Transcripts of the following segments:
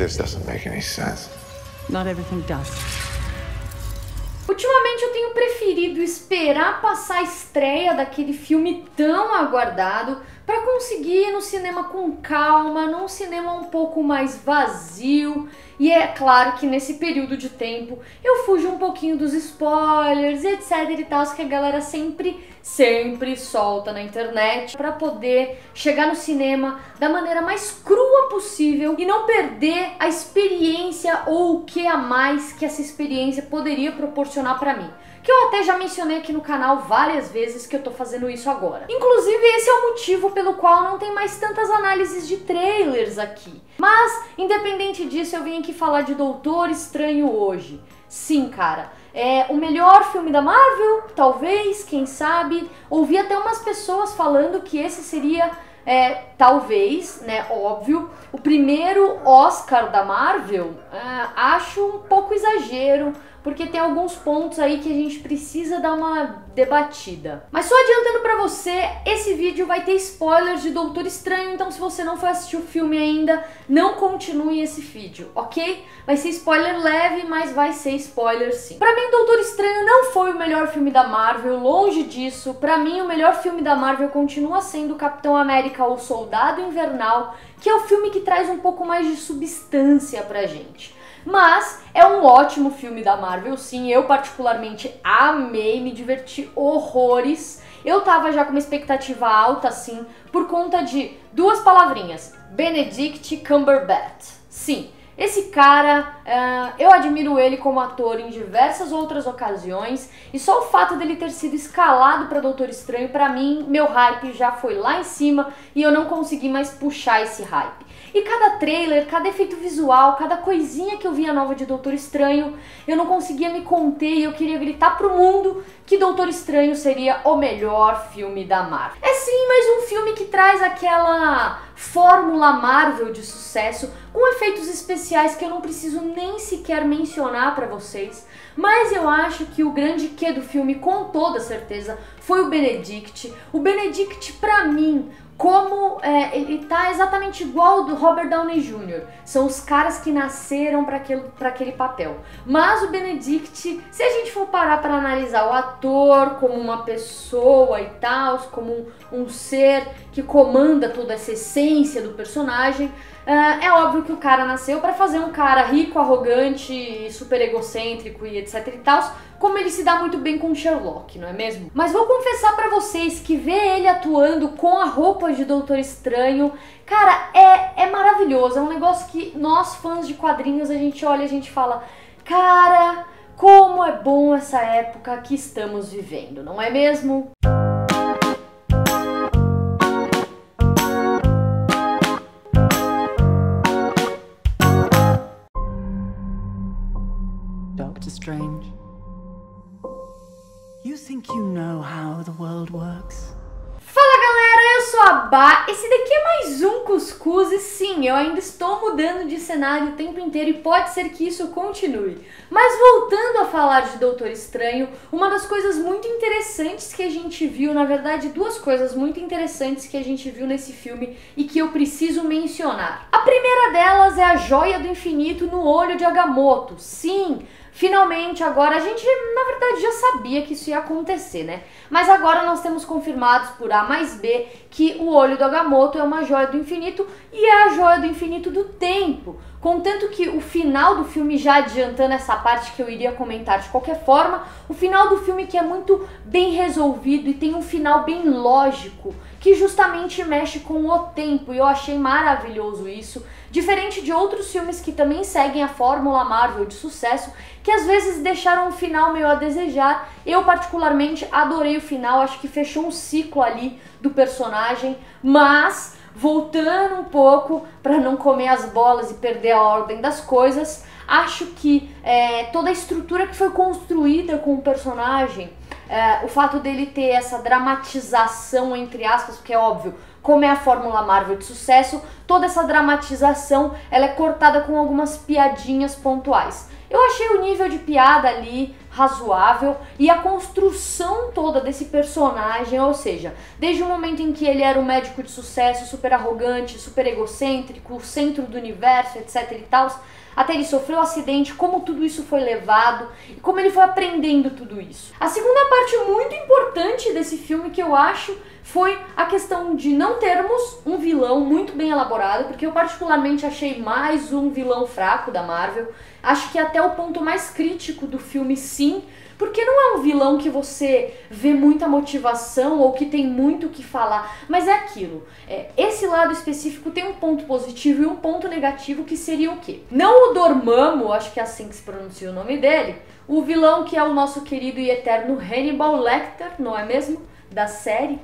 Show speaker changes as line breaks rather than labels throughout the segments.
This doesn't make any sense.
Not everything does.
Ultimamente eu tenho preferido esperar passar a estreia daquele filme tão aguardado para conseguir ir no cinema com calma, num cinema um pouco mais vazio. E é claro que nesse período de tempo eu fujo um pouquinho dos spoilers e etc e tal, que a galera sempre solta na internet para poder chegar no cinema da maneira mais crua possível e não perder a experiência ou o que a mais que essa experiência poderia proporcionar para mim. Que eu até já mencionei aqui no canal várias vezes que eu tô fazendo isso agora. Inclusive esse é o motivo pelo qual não tem mais tantas análises de trailers aqui. Mas, independente disso, eu vim aqui falar de Doutor Estranho hoje. Sim, cara, é o melhor filme da Marvel, talvez, quem sabe. Ouvi até umas pessoas falando que esse seria, talvez, né, óbvio, o primeiro Oscar da Marvel. Acho um pouco exagero, porque tem alguns pontos aí que a gente precisa dar uma debatida. Mas só adiantando pra você, esse vídeo vai ter spoilers de Doutor Estranho, então se você não foi assistir o filme ainda, não continue esse vídeo, ok? Vai ser spoiler leve, mas vai ser spoiler sim. Pra mim, Doutor Estranho não foi o melhor filme da Marvel, longe disso. Pra mim, o melhor filme da Marvel continua sendo Capitão América, o Soldado Invernal, que é o filme que traz um pouco mais de substância pra gente. Mas é um ótimo filme da Marvel, sim, eu particularmente amei, me diverti horrores. Eu tava já com uma expectativa alta, assim, por conta de duas palavrinhas, Benedict Cumberbatch. Sim, esse cara, eu admiro ele como ator em diversas outras ocasiões, e só o fato dele ter sido escalado para Doutor Estranho, pra mim, meu hype já foi lá em cima e eu não consegui mais puxar esse hype. E cada trailer, cada efeito visual, cada coisinha que eu via nova de Doutor Estranho, eu não conseguia me conter e eu queria gritar pro mundo que Doutor Estranho seria o melhor filme da Marvel. É sim, mas um filme que traz aquela fórmula Marvel de sucesso, com efeitos especiais que eu não preciso nem sequer mencionar pra vocês. Mas eu acho que o grande quê do filme, com toda certeza, foi o Benedict. O Benedict, pra mim, como ele tá exatamente igual ao do Robert Downey Jr. São os caras que nasceram para aquele papel. Mas o Benedict, se a gente for parar para analisar o ator como uma pessoa e tal, como um ser que comanda toda essa essência do personagem, é óbvio que o cara nasceu para fazer um cara rico, arrogante, super egocêntrico e etc e tal, como ele se dá muito bem com Sherlock, não é mesmo? Mas vou confessar pra vocês que ver ele atuando com a roupa de Doutor Estranho, cara, é maravilhoso. É um negócio que nós, fãs de quadrinhos, a gente olha e a gente fala, cara, como é bom essa época que estamos vivendo, não é mesmo?
Doctor Strange. You think you know how the world works?
Fala galera, eu sou a Bá, esse daqui é mais um Cuscuz e sim, eu ainda estou mudando de cenário o tempo inteiro e pode ser que isso continue. Mas voltando a falar de Doutor Estranho, uma das coisas muito interessantes que a gente viu, na verdade duas coisas muito interessantes que a gente viu nesse filme e que eu preciso mencionar. A primeira delas é a Joia do Infinito no olho de Agamotto. Sim, finalmente agora, a gente na verdade já sabia que isso ia acontecer, né? Mas agora nós temos confirmados por A mais B que o olho do Agamotto é uma joia do infinito e é a joia do infinito do tempo. Contanto que o final do filme, já adiantando essa parte que eu iria comentar de qualquer forma, o final do filme que é muito bem resolvido e tem um final bem lógico, que justamente mexe com o tempo, e eu achei maravilhoso isso. Diferente de outros filmes que também seguem a fórmula Marvel de sucesso, que às vezes deixaram um final meio a desejar, eu particularmente adorei o final, acho que fechou um ciclo ali do personagem, mas voltando um pouco para não comer as bolas e perder a ordem das coisas, acho que toda a estrutura que foi construída com o personagem, o fato dele ter essa dramatização, entre aspas, porque é óbvio, como é a fórmula Marvel de sucesso, toda essa dramatização ela é cortada com algumas piadinhas pontuais. Eu achei o nível de piada ali razoável, e a construção toda desse personagem, ou seja, desde o momento em que ele era um médico de sucesso, super arrogante, super egocêntrico, o centro do universo, etc e tal, até ele sofreu um acidente, como tudo isso foi levado e como ele foi aprendendo tudo isso. A segunda parte muito importante desse filme que eu acho foi a questão de não termos um vilão muito bem elaborado, porque eu particularmente achei mais um vilão fraco da Marvel. Acho que até o ponto mais crítico do filme, sim, porque não é um vilão que você vê muita motivação ou que tem muito o que falar, mas é aquilo. Esse lado específico tem um ponto positivo e um ponto negativo, que seria o quê? Não o Dormammu, acho que é assim que se pronuncia o nome dele, o vilão que é o nosso querido e eterno Hannibal Lecter, não é mesmo? Da série.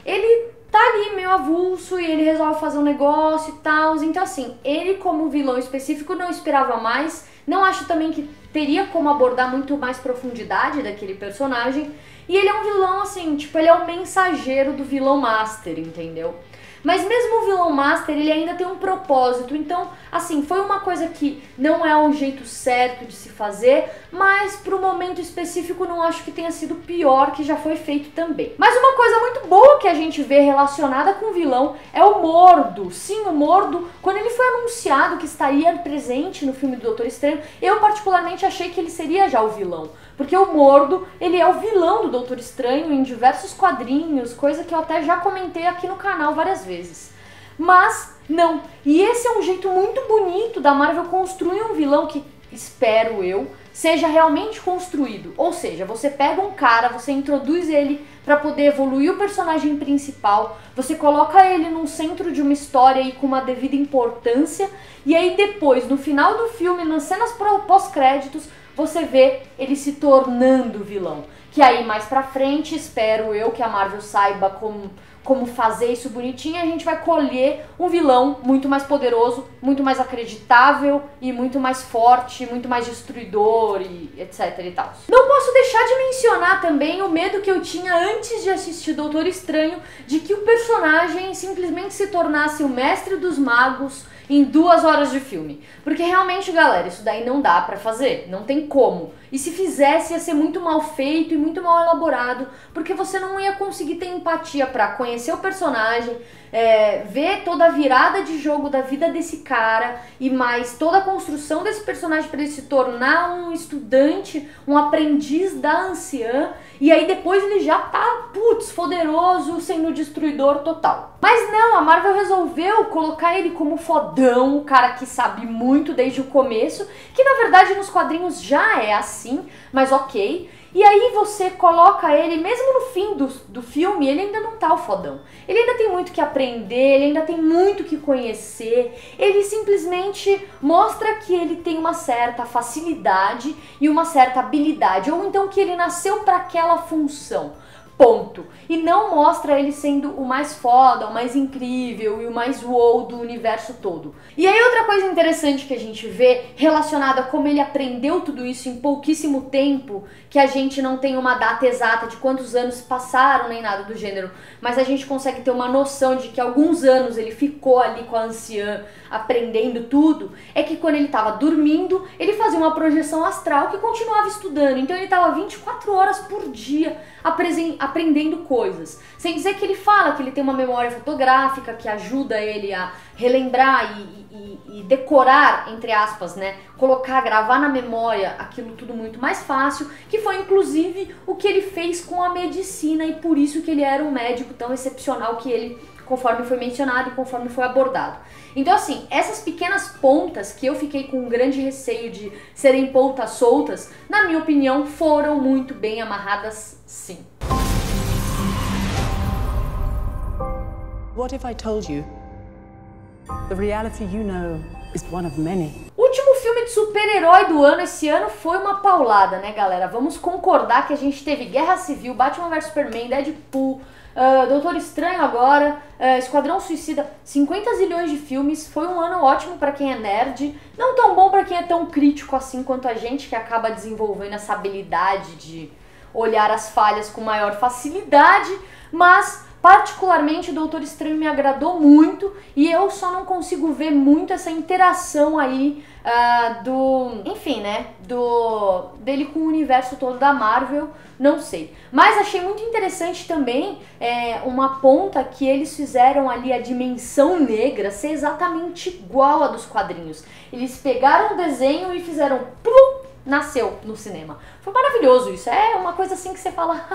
Ele tá ali meio avulso e ele resolve fazer um negócio e tal. Então assim, ele como vilão específico não esperava mais. Não acho também que teria como abordar muito mais profundidade daquele personagem. E ele é um vilão assim, tipo, ele é o mensageiro do vilão master, entendeu? Mas mesmo o vilão master, ele ainda tem um propósito. Então, assim, foi uma coisa que não é um jeito certo de se fazer, mas pro momento específico não acho que tenha sido pior, que já foi feito também. Mas uma coisa muito boa que a gente vê relacionada com o vilão é o Mordo. Sim, o Mordo, quando ele foi anunciado que estaria presente no filme do Doutor Estranho, eu particularmente achei que ele seria já o vilão. Porque o Mordo, ele é o vilão do Doutor Estranho em diversos quadrinhos, coisa que eu até já comentei aqui no canal várias vezes. Mas, não. E esse é um jeito muito bonito da Marvel construir um vilão que, espero eu, seja realmente construído. Ou seja, você pega um cara, você introduz ele para poder evoluir o personagem principal, você coloca ele no centro de uma história e com uma devida importância, e aí depois, no final do filme, nas cenas pós-créditos, você vê ele se tornando vilão. Que aí mais pra frente, espero eu que a Marvel saiba como fazer isso bonitinho, a gente vai colher um vilão muito mais poderoso, muito mais acreditável e muito mais forte, muito mais destruidor e etc e tal. Não posso deixar de mencionar também o medo que eu tinha antes de assistir Doutor Estranho de que o personagem simplesmente se tornasse o mestre dos magos em 2 horas de filme. Porque realmente, galera, isso daí não dá pra fazer, não tem como. E se fizesse, ia ser muito mal feito e muito mal elaborado, porque você não ia conseguir ter empatia pra conhecer o personagem, ver toda a virada de jogo da vida desse cara e mais toda a construção desse personagem para ele se tornar um estudante, um aprendiz da anciã, e aí depois ele já tá, putz, poderoso, sendo destruidor total. Mas não, a Marvel resolveu colocar ele como fodão, o cara que sabe muito desde o começo, que na verdade nos quadrinhos já é assim, mas ok. E aí você coloca ele, mesmo no fim do filme, ele ainda não tá o fodão. Ele ainda tem muito que aprender, ele ainda tem muito que conhecer. Ele simplesmente mostra que ele tem uma certa facilidade e uma certa habilidade, ou então que ele nasceu para aquela função. Ponto. E não mostra ele sendo o mais foda, o mais incrível e o mais wow do universo todo. E aí outra coisa interessante que a gente vê relacionada a como ele aprendeu tudo isso em pouquíssimo tempo, que a gente não tem uma data exata de quantos anos passaram nem nada do gênero, mas a gente consegue ter uma noção de que alguns anos ele ficou ali com a anciã aprendendo tudo, é que quando ele estava dormindo, ele fazia uma projeção astral que continuava estudando. Então ele estava 24 horas por dia aprendendo coisas. Sem dizer que ele fala que ele tem uma memória fotográfica que ajuda ele a relembrar e decorar, entre aspas, né? Colocar, gravar na memória aquilo tudo muito mais fácil, que foi inclusive o que ele fez com a medicina e por isso que ele era um médico tão excepcional que ele, conforme foi mencionado e conforme foi abordado. Então assim, essas pequenas pontas que eu fiquei com um grande receio de serem pontas soltas, na minha opinião, foram muito bem amarradas, sim.
What if I told you the reality you know is one of many?
O último filme de super-herói do ano esse ano foi uma paulada, né, galera? Vamos concordar que a gente teve Guerra Civil, Batman vs Superman, Deadpool, Doutor Estranho agora, Esquadrão Suicida, 50 zilhões de filmes. Foi um ano ótimo pra quem é nerd, não tão bom pra quem é tão crítico assim quanto a gente, que acaba desenvolvendo essa habilidade de olhar as falhas com maior facilidade, mas Particularmente, Doutor Estranho me agradou muito e eu só não consigo ver muito essa interação aí enfim, né, dele com o universo todo da Marvel, não sei. Mas achei muito interessante também uma ponta que eles fizeram ali, a Dimensão Negra, ser exatamente igual a dos quadrinhos. Eles pegaram o desenho e fizeram plum, nasceu no cinema. Foi maravilhoso isso, é uma coisa assim que você fala,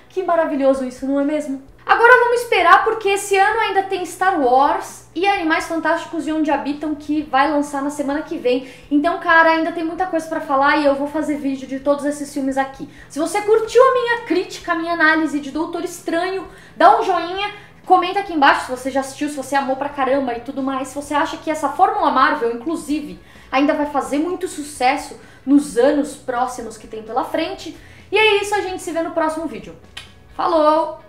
que maravilhoso isso, não é mesmo? Agora vamos esperar, porque esse ano ainda tem Star Wars e Animais Fantásticos e Onde Habitam, que vai lançar na semana que vem. Então, cara, ainda tem muita coisa pra falar e eu vou fazer vídeo de todos esses filmes aqui. Se você curtiu a minha crítica, a minha análise de Doutor Estranho, dá um joinha, comenta aqui embaixo se você já assistiu, se você amou pra caramba e tudo mais. Se você acha que essa Fórmula Marvel, inclusive, ainda vai fazer muito sucesso nos anos próximos que tem pela frente. E é isso, a gente se vê no próximo vídeo. Falou!